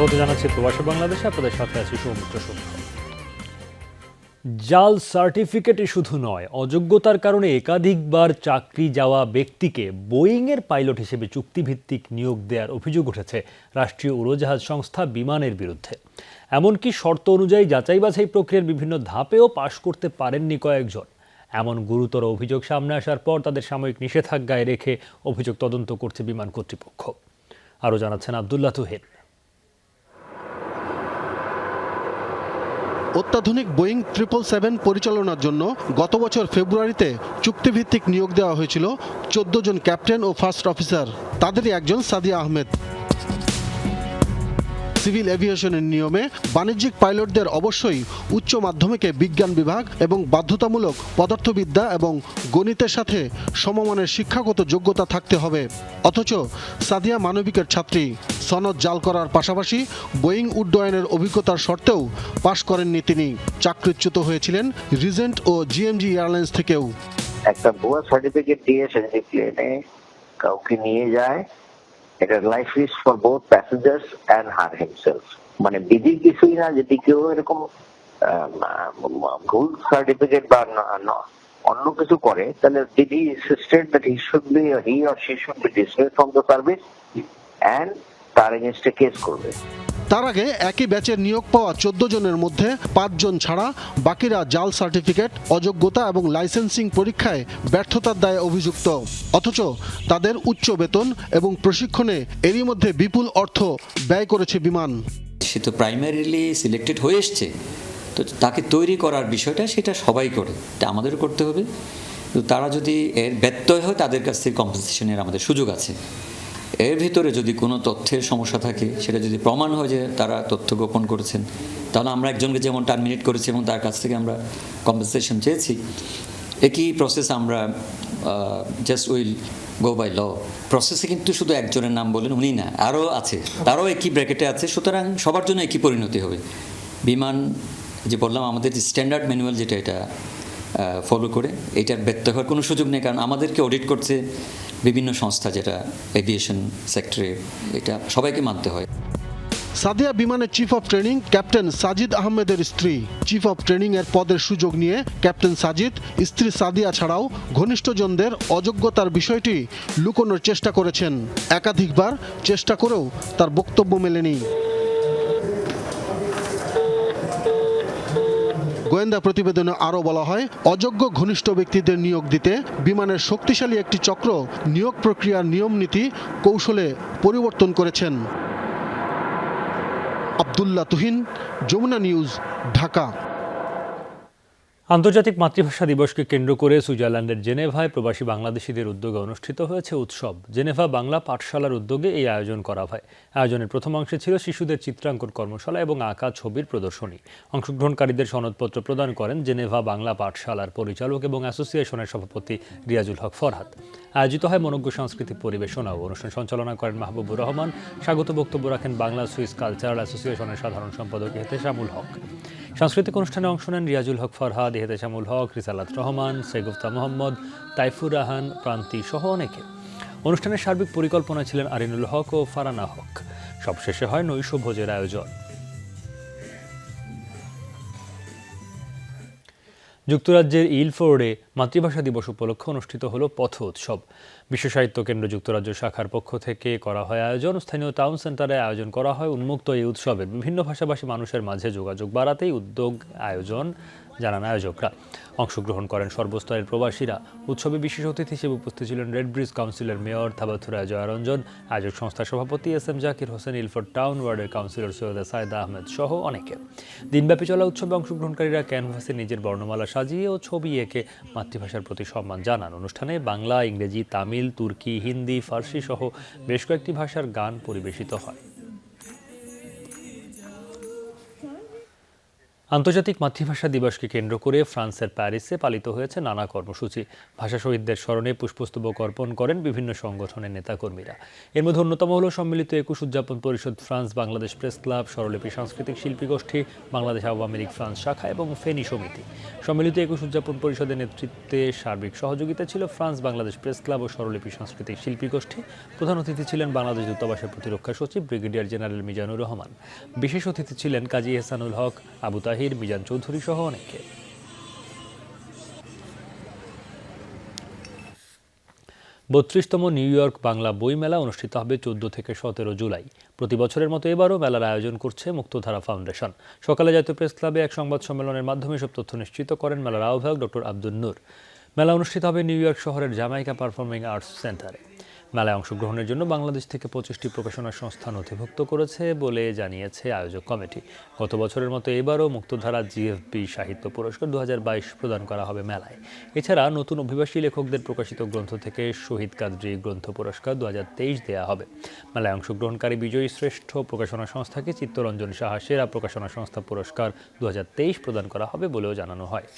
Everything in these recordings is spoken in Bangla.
স্বাগত জানাচ্ছি প্রবাসী বাংলাদেশে, আপনাদের সাথে আছি সৌমিত্র শুক্ল। জাল সার্টিফিকেটই শুধু নয়, অযোগ্যতার কারণে একাধিকবার চাকরি যাওয়া ব্যক্তিকে বোয়িংয়ের পাইলট হিসেবে চুক্তিভিত্তিক নিয়োগ দেওয়ার অভিযোগ উঠেছে রাষ্ট্রীয় উড়োজাহাজ সংস্থা বিমানের বিরুদ্ধে। এমনকি শর্ত অনুযায়ী যাচাই বাছাই প্রক্রিয়ার বিভিন্ন ধাপেও পাশ করতে পারেননি কয়েকজন। এমন গুরুতর অভিযোগ সামনে আসার পর তাদের সাময়িক নিষেধাজ্ঞায় রেখে অভিযোগ তদন্ত করছে বিমান কর্তৃপক্ষ। আরও জানাচ্ছেন আব্দুল্লাহ তুহিন। অত্যাধুনিক বোয়িং 777 পরিচালনার জন্য গত বছর ফেব্রুয়ারিতে চুক্তিভিত্তিক নিয়োগ দেওয়া হয়েছিল 14 জন ক্যাপ্টেন ও ফার্স্ট অফিসার। তাদেরই একজন সাদিয়া আহমেদ। সিভিল এভিয়েশনের নিয়মে বাণিজ্যিক পাইলটদের অবশ্যই উচ্চ মাধ্যমিকে বিজ্ঞান বিভাগ এবং বাধ্যতামূলক পদার্থবিদ্যা এবং গণিতের সাথে সমমানের শিক্ষাগত যোগ্যতা থাকতে হবে। অথচ সাদিয়া মানবিকের ছাত্রী, সনদ জাল করার পাশাপাশি বোয়িং উড্ডয়নের অভিজ্ঞতার শর্তেও পাশ করেননি তিনি। চাকরিচ্যুত হয়েছিলেন রিজেন্ট ও জিএমজি এয়ারলাইন্স থেকেও। একটা ভুয়া সার্টিফিকেট দিয়ে সে যদি প্লেনে কাউকে নিয়ে যায়, এটা life risk for both passengers and her himself. মানে বিধির কিছুই না, যদি কেউ এরকম ভুল সার্টিফিকেট বা অন্য কিছু করে, তাহলে ডিডি insisted that he or she should be dismissed from the service and তার এগেইনস্টে কেস করবে। তার আগে একই ব্যাচের নিয়োগ পাওয়া 14 জনের মধ্যে 5 জন ছাড়া বাকিরা জাল সার্টিফিকেট, অযোগ্যতা এবং লাইসেন্সিং পরীক্ষায় ব্যর্থতার দায়ে অভিযুক্ত। অথচ তাদের উচ্চ বেতন এবং প্রশিক্ষণে এরই মধ্যে বিপুল অর্থ ব্যয় করেছে বিমান। সে তো প্রাইমারিলি সিলেক্টেড হয়ে এসছে, তো তাকে তৈরি করার বিষয়টা সেটা সবাই করে, এটা আমাদেরও করতে হবে। তো তারা যদি এর ব্যত্যয় হয়, তাদের কাছ থেকে কম্পেনসেশনের আমাদের সুযোগ আছে। এর ভিতরে যদি কোনো তথ্যের সমস্যা থাকে, সেটা যদি প্রমাণ হয় যে তারা তথ্য গোপন করেছেন, তাহলে আমরা একজনকে যেমন টার্মিনেট করেছি এবং তার কাছ থেকে আমরা কম্পেনসেশন চেয়েছি, একই প্রসেস আমরা just will go by law প্রসেসে। কিন্তু শুধু একজনের নাম বলেন উনি না, আরও আছে, তারাও একই ব্র্যাকেটে আছে। সুতরাং সবার জন্য একই পরিণতি হবে। বিমান যে বললাম, আমাদের যে স্ট্যান্ডার্ড ম্যানুয়াল যেটা, এটা ফলো করে এটার ব্যত্যয় হওয়ার কোনো সুযোগ নেই। কারণ আমাদেরকে অডিট করছে বিভিন্ন সংস্থা, যেটা এভিয়েশন সেক্টরে, এটা সবাইকে মানতে হয়। সাদিয়া বিমানের chief of training captain Sajid আহমেদের স্ত্রী। চিফ অফ ট্রেনিং এর পদের সুযোগ নিয়ে ক্যাপ্টেন সাজিদ স্ত্রী সাদিয়া ছাড়াও ঘনিষ্ঠজনদের অযোগ্যতার বিষয়টি লুকোনোর চেষ্টা করেছেন। একাধিকবার চেষ্টা করেও তার বক্তব্য মেলেনি। গোয়েন্দা প্রতিবেদনে আরও বলা হয়, অযোগ্য ঘনিষ্ঠ ব্যক্তিদের নিয়োগ দিতে বিমানের শক্তিশালী একটি চক্র নিয়োগ প্রক্রিয়ার নিয়ম নীতি কৌশলে পরিবর্তন করেছেন। আব্দুল্লাহ তুহিন, যমুনা নিউজ, ঢাকা। আন্তর্জাতিক মাতৃভাষা দিবসকে কেন্দ্র করে সুইজারল্যান্ডের জেনেভায় প্রবাসী বাংলাদেশিদের উদ্যোগে অনুষ্ঠিত হয়েছে উৎসব। জেনেভা বাংলা পাঠশালার উদ্যোগে এই আয়োজন করা হয়। আয়োজনের প্রথম অংশে ছিল শিশুদের চিত্রাঙ্কন কর্মশালা এবং আঁকা ছবির প্রদর্শনী। অংশগ্রহণকারীদের সনদপত্র প্রদান করেন জেনেভা বাংলা পাঠশালার পরিচালক এবং অ্যাসোসিয়েশনের সভাপতি রিয়াজুল হক ফরহাদ। আয়োজিত হয় মনোজ্ঞ সাংস্কৃতিক পরিবেশনাও। অনুষ্ঠান সঞ্চালনা করেন মাহবুবুর রহমান। স্বাগত বক্তব্য রাখেন বাংলা সুইস কালচারাল অ্যাসোসিয়েশনের সাধারণ সম্পাদক এহতেশামুল হক। সাংস্কৃতিক অনুষ্ঠানে অংশ নেন রিয়াজুল হক ফরহাদ, এহতেশামুল হক, রিসালাত রহমান, শেগুফতা মোহাম্মদ, তাইফুর রাহান, প্রান্তি সহ অনেকে। অনুষ্ঠানের সার্বিক পরিকল্পনা ছিলেন আরিনুল হক ও ফারানা হক। সবশেষে হয় নৈশভোজের আয়োজন। যুক্তরাজ্যের ইলফোর্ডে মাতৃভাষা দিবস উপলক্ষে অনুষ্ঠিত হলো পথ উৎসব। বিশ্ব সাহিত্য কেন্দ্র যুক্তরাজ্য শাখার পক্ষ থেকে করা হয় আয়োজন। স্থানীয় টাউন সেন্টারে আয়োজন করা হয় উন্মুক্ত এই উৎসবের বিভিন্ন ভাষাভাষী মানুষের মাঝে যোগাযোগ বাড়াতেই উদ্যোগ আয়োজন জানান আয়োজকরা। অংশগ্রহণ করেন সর্বস্তরের প্রবাসীরা। উৎসবে বিশেষ অতিথি হিসেবে উপস্থিত ছিলেন রেড ব্রিজ কাউন্সিলের মেয়র থাবাথুরা জয়ারঞ্জন, আয়োজক সংস্থার সভাপতি SM Zakir Hossain, Ilford town ওয়ার্ডের কাউন্সিলর সৈয়দা সাইদা আহমেদ সহ অনেকে। দিনব্যাপী চলা উৎসবে অংশগ্রহণকারীরা ক্যানভাসে নিজের বর্ণমালা সাজিয়ে ও ছবি এঁকে মাতৃভাষার প্রতি সম্মান জানান। অনুষ্ঠানে বাংলা, ইংরেজি, তামিল, তুর্কি, হিন্দি, ফার্সি সহ বেশ কয়েকটি ভাষার গান পরিবেশিত হয়। আন্তর্জাতিক মাতৃভাষা দিবসকে কেন্দ্র করে ফ্রান্সের প্যারিসে পালিত হয়েছে নানা কর্মসূচি। ভাষা শহীদদের স্মরণে পুষ্পস্তবক অর্পণ করেন বিভিন্ন সংগঠনের নেতাকর্মীরা। এর মধ্যে অন্যতম হল সম্মিলিত ২১ উদযাপন পরিষদ ফ্রান্স, বাংলাদেশ প্রেস ক্লাব, স্বরলিপি সাংস্কৃতিক শিল্পী গোষ্ঠী, বাংলাদেশ আওয়ামী লীগ ফ্রান্স শাখা এবং ফেনী সমিতি। সম্মিলিত ২১ উদযাপন পরিষদের নেতৃত্বে সার্বিক সহযোগিতা ছিল ফ্রান্স, বাংলাদেশ প্রেস ক্লাব ও স্বরলিপি সাংস্কৃতিক শিল্পী গোষ্ঠী। প্রধান অতিথি ছিলেন বাংলাদেশ দূতাবাসের প্রতিরক্ষা সচিব ব্রিগেডিয়ার জেনারেল মিজানুর রহমান। বিশেষ অতিথি ছিলেন কাজী এহসানুল হক, আবু তাহির, মিজান চৌধুরী সহ অনেকে। ৩২তম নিউ ইয়র্ক বাংলা বইমেলা অনুষ্ঠিত হবে ১৪ থেকে ১৭ জুলাই। প্রতি বছরের মতো এবারও মেলার আয়োজন করছে মুক্তধারা ফাউন্ডেশন। সকালে জাতীয় প্রেস ক্লাবে এক সংবাদ সম্মেলনের মাধ্যমে সব তথ্য নিশ্চিত করেন মেলার আহ্বায়ক ডক্টর আব্দুল নূর। মেলা অনুষ্ঠিত হবে নিউ ইয়র্ক শহরের জামাইকা পারফর্মিং আর্টস সেন্টারে। মেলায় অংশগ্রহণের জন্য বাংলাদেশ থেকে ২৫টি প্রকাশনা সংস্থা নথিভুক্ত করেছে বলে জানিয়েছে আয়োজক কমিটি। গত বছরের মতো এবারও মুক্তধারা জিএফবি সাহিত্য পুরস্কার ২০২২ প্রদান করা হবে মেলায়। এছাড়া নতুন অভিবাসী লেখকদের প্রকাশিত গ্রন্থ থেকে শহীদ কাদরী গ্রন্থ পুরস্কার ২০২৩ দেওয়া হবে। মেলায় অংশগ্রহণকারী বিজয়ী শ্রেষ্ঠ প্রকাশনা সংস্থাকে চিত্তরঞ্জন সাহা সেরা প্রকাশনা সংস্থা পুরস্কার ২০২৩ প্রদান করা হবে বলেও জানানো হয়।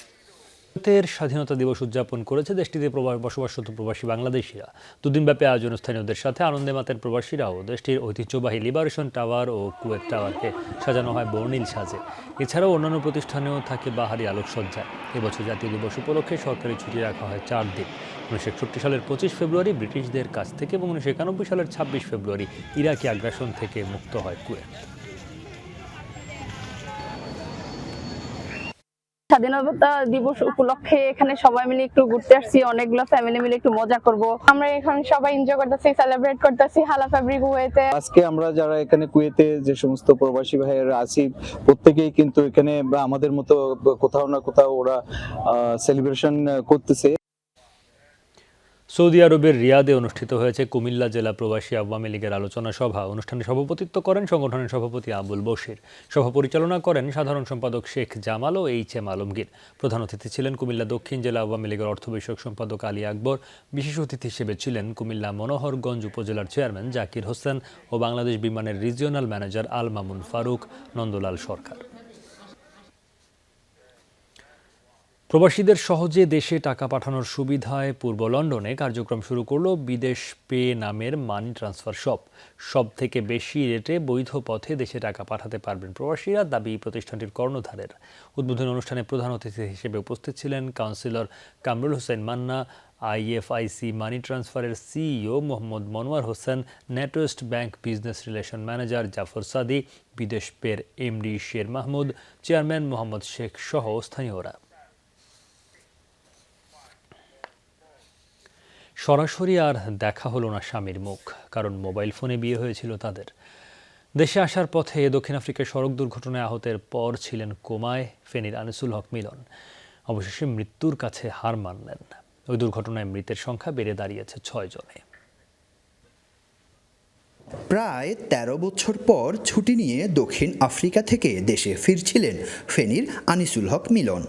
ভারতের স্বাধীনতা দিবস উদযাপন করেছে দেশটিতে বসবাসরত প্রবাসী বাংলাদেশিরা। দুদিনব্যাপী আয়োজন স্থানীয়দের সাথে আনন্দে মাতেন প্রবাসীরাও। দেশটির ঐতিহ্যবাহী লিবারেশন টাওয়ার ও কুয়েত টাওয়ারকে সাজানো হয় বর্ণিল সাজে। এছাড়াও অন্যান্য প্রতিষ্ঠানেও থাকে বাহারি আলোকসজ্জায়। এবছর জাতীয় দিবস উপলক্ষে সরকারি ছুটি রাখা হয় ৪ দিন। ১৯৬১ সালের ২৫ ফেব্রুয়ারি ব্রিটিশদের কাছ থেকে এবং ১৯৯১ সালের ২৬ ফেব্রুয়ারি ইরাকি আগ্রাসন থেকে মুক্ত হয় কুয়েত। স্বাধীনতা দিবস উপলক্ষে এখানে সবাই মিলে একটু ঘুরতে আসছি, অনেকগুলো ফ্যামিলি মিলে একটু মজা করব। আমরা এখন সবাই এনজয় করতেছি, সেলিব্রেট করতেছি হালা ফেব্রিক কুয়েতে। আজকে আমরা যারা এখানে কুয়েতে যে সমস্ত প্রবাসী ভাইয়েরা আছি প্রত্যেকেই কিন্তু এখানে আমাদের মতো কোথাও না কোথাও ওরা সেলিব্রেশন করতেছে। সৌদি আরবের রিয়াদে অনুষ্ঠিত হয়েছে কুমিল্লা জেলা প্রবাসী আওয়ামী লীগের আলোচনা সভা। অনুষ্ঠানে সভাপতিত্ব করেন সংগঠনের সভাপতি আবুল বশির। সভা পরিচালনা করেন সাধারণ সম্পাদক শেখ জামাল ও এইচ.এম. আলমগীর। প্রধান অতিথি ছিলেন কুমিল্লা দক্ষিণ জেলা আওয়ামী লীগের অর্থ বিষয়ক সম্পাদক আলী আকবর। বিশেষ অতিথি হিসেবে ছিলেন কুমিল্লা মনোহরগঞ্জ উপজেলার চেয়ারম্যান জাকির হোসেন ও বাংলাদেশ বিমানের রিজিওনাল ম্যানেজার আল মামুন ফারুক, নন্দলাল সরকার। প্রবাসীদের সহজে দেশে টাকা পাঠানোর সুবিধায় পূর্ব লন্ডনে কার্যক্রম শুরু করল বিদেশ পে নামের মানি ট্রান্সফার শপ। সব থেকে বেশি রেটে বৈধ পথে দেশে টাকা পাঠাতে পারবেন প্রবাসীরা, দাবি প্রতিষ্ঠানটির কর্ণধারের। উদ্বোধনী অনুষ্ঠানে প্রধান অতিথি হিসেবে উপস্থিত ছিলেন কাউন্সিলর কামরুল হোসেন মান্না, আইএফআইসি মানি ট্রান্সফারের CEO Mohammad Monowar Hossain, NatWest bank business relation manager Jafar Sadi, বিদেশ পের এমডি শের মাহমুদ, চেয়ারম্যান মোহাম্মদ শেখ সহ স্থানীয়রা। সরাসরি আর দেখা হলো না স্বামীর মুখ, কারণ মোবাইল ফোনে বিয়ে হয়েছিল তাদের। দেশে আসার পথে দক্ষিণ আফ্রিকায় সড়ক দুর্ঘটনায় আহতের পর ছিলেন কোমায় ফেনীর আনিসুল হক মিলন। অবশেষে মৃত্যুর কাছে হার মানলেন। ওই দুর্ঘটনায় মৃতের সংখ্যা বেড়ে দাঁড়িয়েছে ৬ জনে। প্রায় ১৩ বছর পর ছুটি নিয়ে দক্ষিণ আফ্রিকা থেকে দেশে ফিরছিলেন ফেনীর আনিসুল হক মিলন।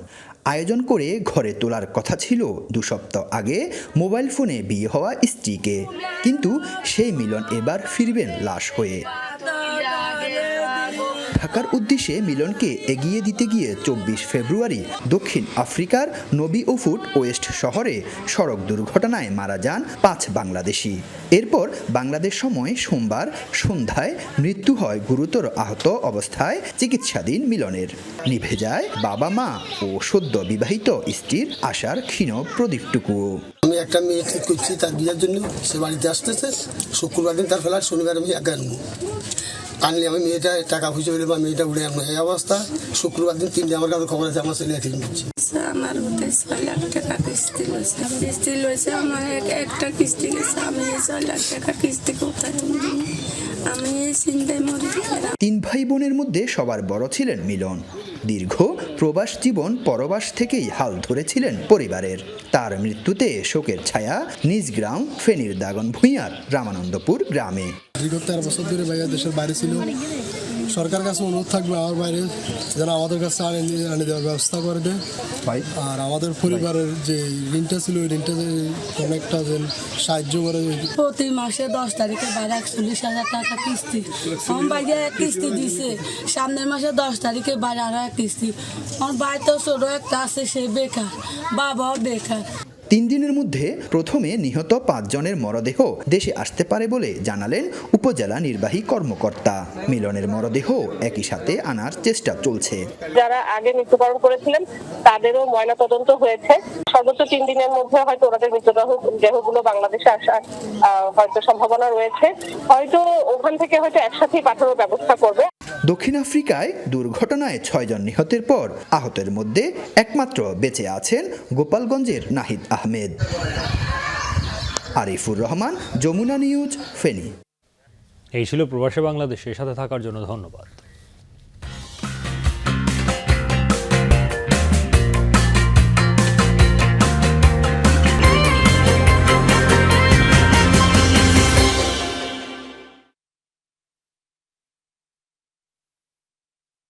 আয়োজন করে ঘরে তোলার কথা ছিল ২ সপ্তাহ আগে মোবাইল ফোনে বিয়ে হওয়া স্ত্রীকে, কিন্তু সেই মিলন এবার ফিরবেন লাশ হয়ে। ঢাকার উদ্দেশ্যে মিলনকে এগিয়ে দিতে গিয়ে ২৪ ফেব্রুয়ারি দক্ষিণ আফ্রিকার নবি ওফুট ওয়েস্ট শহরে সড়ক দুর্ঘটনায় মারা যান ৫ বাংলাদেশি। এরপর বাংলাদেশ সময় সোমবার সন্ধ্যায় মৃত্যু হয় গুরুতর আহত অবস্থায় চিকিৎসাধীন মিলনের। নিভে যায় বাবা মা ও সদ্য বিবাহিত স্ত্রীর আশার ক্ষীণ প্রদীপটুকু। আমি একটা মেয়ে ঠিক করছি তার বিয়ের জন্য, সে বাড়িতে আসতেছে শুক্রবার দিন, তার ফেলার শনিবার আমি একা আনবো। আনলে আমি মেয়েটা টাকা পয়সা হইলে বা মেয়েটা উড়ে আনবো। এই অবস্থা শুক্রবার দিন 3টে আমার কাছে খবর আছে আমার ছেলে অ্যাক্সিডেন্ট হচ্ছে। আমার ৬ লাখ টাকা কিস্তি লইছে আমার একটা কিস্তি গেছে, আমি ৬ লাখ টাকা কিস্তি কোথায় আমি এই চিন্তায় মরি। ৩ ভাই বোনের মধ্যে সবার বড় ছিলেন মিলন। দীর্ঘ প্রবাস জীবন পরবাস থেকেই হাল ধরেছিলেন পরিবারের। তার মৃত্যুতে শোকের ছায়া নিজ গ্রাম ফেনীর দাগন ভূঁইয়ার রামানন্দপুর গ্রামে। দীর্ঘ ১৩ বছর ধরে ভাইয়া দেশের বাইরে ছিল, সরকার কাছে অনুরোধ থাকবে আমার বাইরে যেন আমাদের কাছে আনে দেওয়ার ব্যবস্থা করে দেয় আর আমাদের পরিবারের যে ঋণটা ছিল ওই ঋণটা অনেকটা যেন সাহায্য করে। প্রতি মাসে 10 তারিখে বাইরে 41,000 টাকা কিস্তি, আমার বাইরে এক কিস্তি দিছে, সামনের মাসে 10 তারিখে বাইরে আরো এক কিস্তি। আমার ভাই তো ছোট একটা আছে, সে বেকার, বাবাও বেকার। 3 দিনের মধ্যে প্রথমে নিহত 5 জনের মরদেহ দেশে আসতে পারে বলে জানালেন উপজেলা নির্বাহী কর্মকর্তা। মিলনের মরদেহ একই সাথে আনার চেষ্টা চলছে। যারা আগে মৃত্যুবরণ করেছিলেন তাদেরও ময়নাতদন্ত হয়েছে। সর্বোচ্চ 3 দিনের মধ্যে হয়তো ওনাদের মৃতদেহগুলো বাংলাদেশে আসার হয়তো সম্ভাবনা রয়েছে। হয়তো ওখান থেকে হয়তো একসাথেই পাঠানোর ব্যবস্থা করবে। দক্ষিণ আফ্রিকায় দুর্ঘটনায় 6 জন নিহতের পর আহতের মধ্যে একমাত্র বেঁচে আছেন গোপালগঞ্জের নাহিদ আহমেদ। আরিফুর রহমান, যমুনা নিউজ, ফেনী। এই ছিল প্রবাসী বাংলাদেশের সাথে থাকার জন্য ধন্যবাদ।